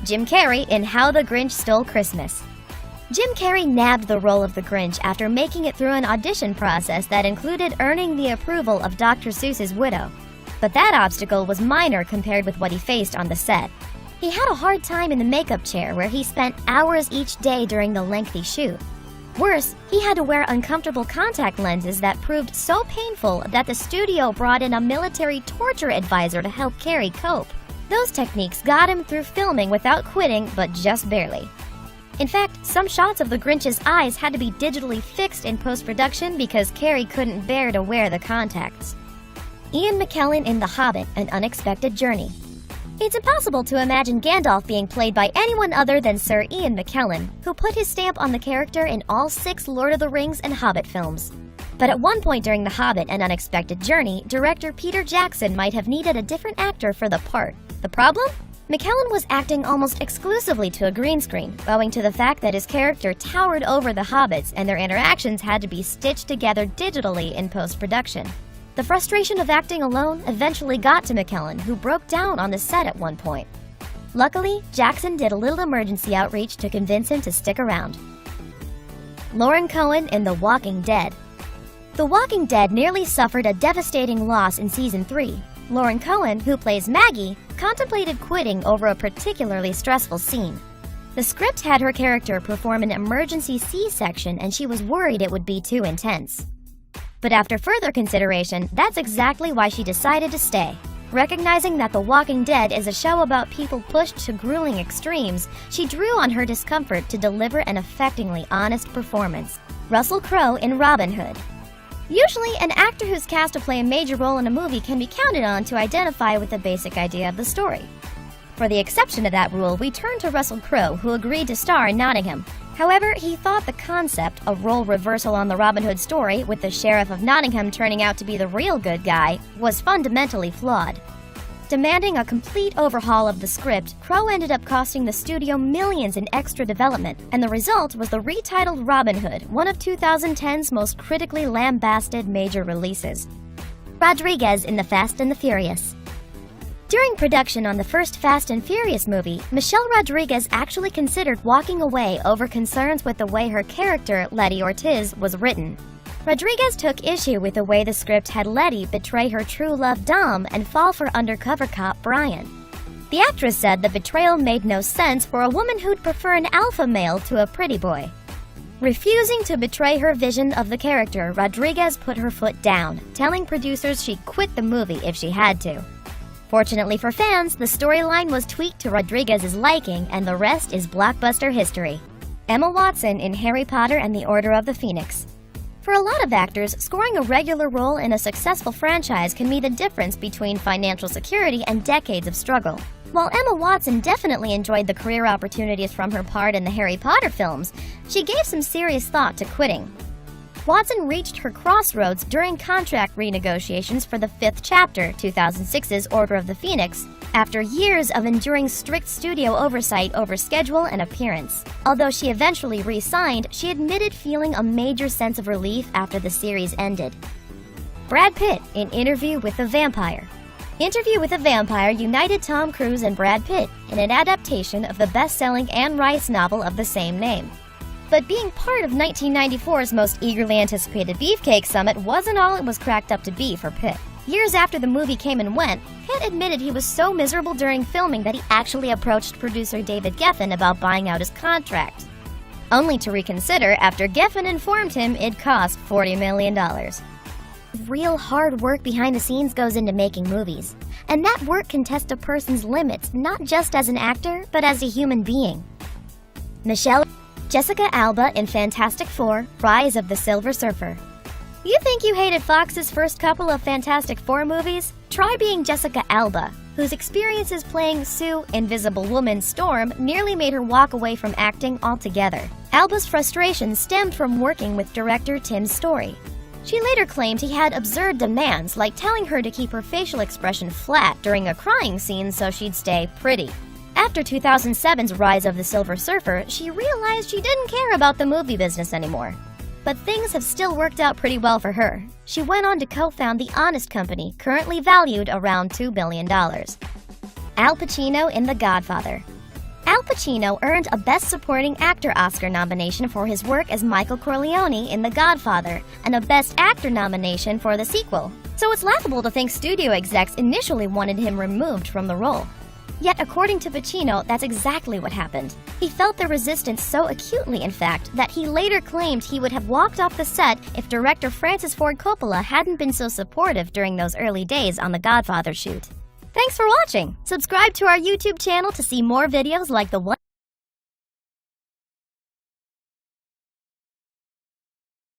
Jim Carrey in How the Grinch Stole Christmas. Jim Carrey nabbed the role of the Grinch after making it through an audition process that included earning the approval of Dr. Seuss's widow. But that obstacle was minor compared with what he faced on the set. He had a hard time in the makeup chair where he spent hours each day during the lengthy shoot. Worse, he had to wear uncomfortable contact lenses that proved so painful that the studio brought in a military torture advisor to help Carrey cope. Those techniques got him through filming without quitting, but just barely. In fact, some shots of the Grinch's eyes had to be digitally fixed in post-production because Carrey couldn't bear to wear the contacts. Ian McKellen in The Hobbit, An Unexpected Journey. It's impossible to imagine Gandalf being played by anyone other than Sir Ian McKellen, who put his stamp on the character in all 6 Lord of the Rings and Hobbit films. But at one point during The Hobbit, An Unexpected Journey, director Peter Jackson might have needed a different actor for the part. The problem? McKellen was acting almost exclusively to a green screen, owing to the fact that his character towered over the hobbits and their interactions had to be stitched together digitally in post-production. The frustration of acting alone eventually got to McKellen, who broke down on the set at one point. Luckily, Jackson did a little emergency outreach to convince him to stick around. Lauren Cohan in The Walking Dead. The Walking Dead nearly suffered a devastating loss in Season 3. Lauren Cohan, who plays Maggie, contemplated quitting over a particularly stressful scene. The script had her character perform an emergency C-section and she was worried it would be too intense. But after further consideration, that's exactly why she decided to stay. Recognizing that The Walking Dead is a show about people pushed to grueling extremes, she drew on her discomfort to deliver an affectingly honest performance. Russell Crowe in Robin Hood. Usually, an actor who's cast to play a major role in a movie can be counted on to identify with the basic idea of the story. For the exception to that rule, we turn to Russell Crowe, who agreed to star in Nottingham. However, he thought the concept, a role reversal on the Robin Hood story, with the Sheriff of Nottingham turning out to be the real good guy, was fundamentally flawed. Demanding a complete overhaul of the script, Crowe ended up costing the studio millions in extra development, and the result was the retitled Robin Hood, one of 2010's most critically lambasted major releases. Rodriguez in The Fast and the Furious. During production on the first Fast and Furious movie, Michelle Rodriguez actually considered walking away over concerns with the way her character, Letty Ortiz, was written. Rodriguez took issue with the way the script had Letty betray her true love Dom and fall for undercover cop Brian. The actress said the betrayal made no sense for a woman who'd prefer an alpha male to a pretty boy. Refusing to betray her vision of the character, Rodriguez put her foot down, telling producers she'd quit the movie if she had to. Fortunately for fans, the storyline was tweaked to Rodriguez's liking, and the rest is blockbuster history. Emma Watson in Harry Potter and the Order of the Phoenix. For a lot of actors, scoring a regular role in a successful franchise can be the difference between financial security and decades of struggle. While Emma Watson definitely enjoyed the career opportunities from her part in the Harry Potter films, she gave some serious thought to quitting. Watson reached her crossroads during contract renegotiations for the 5th chapter, 2006's Order of the Phoenix, after years of enduring strict studio oversight over schedule and appearance. Although she eventually re-signed, she admitted feeling a major sense of relief after the series ended. Brad Pitt in Interview with the Vampire. Interview with a Vampire united Tom Cruise and Brad Pitt in an adaptation of the best-selling Anne Rice novel of the same name. But being part of 1994's most eagerly anticipated Beefcake Summit wasn't all it was cracked up to be for Pitt. Years after the movie came and went, Pitt admitted he was so miserable during filming that he actually approached producer David Geffen about buying out his contract, only to reconsider after Geffen informed him it'd cost $40 million. Real hard work behind the scenes goes into making movies, and that work can test a person's limits not just as an actor, but as a human being. Jessica Alba in Fantastic Four: Rise of the Silver Surfer. You think you hated Fox's first couple of Fantastic Four movies? Try being Jessica Alba, whose experiences playing Sue, Invisible Woman Storm nearly made her walk away from acting altogether. Alba's frustration stemmed from working with director Tim Story. She later claimed he had absurd demands, like telling her to keep her facial expression flat during a crying scene so she'd stay pretty. After 2007's Rise of the Silver Surfer, she realized she didn't care about the movie business anymore. But things have still worked out pretty well for her. She went on to co-found The Honest Company, currently valued around $2 billion. Al Pacino in The Godfather. Al Pacino earned a Best Supporting Actor Oscar nomination for his work as Michael Corleone in The Godfather, and a Best Actor nomination for the sequel. So it's laughable to think studio execs initially wanted him removed from the role. Yet according to Pacino, that's exactly what happened. He felt the resistance so acutely, in fact, that he later claimed he would have walked off the set if director Francis Ford Coppola hadn't been so supportive during those early days on the Godfather shoot. Thanks for watching! Subscribe to our YouTube channel to see more videos like the one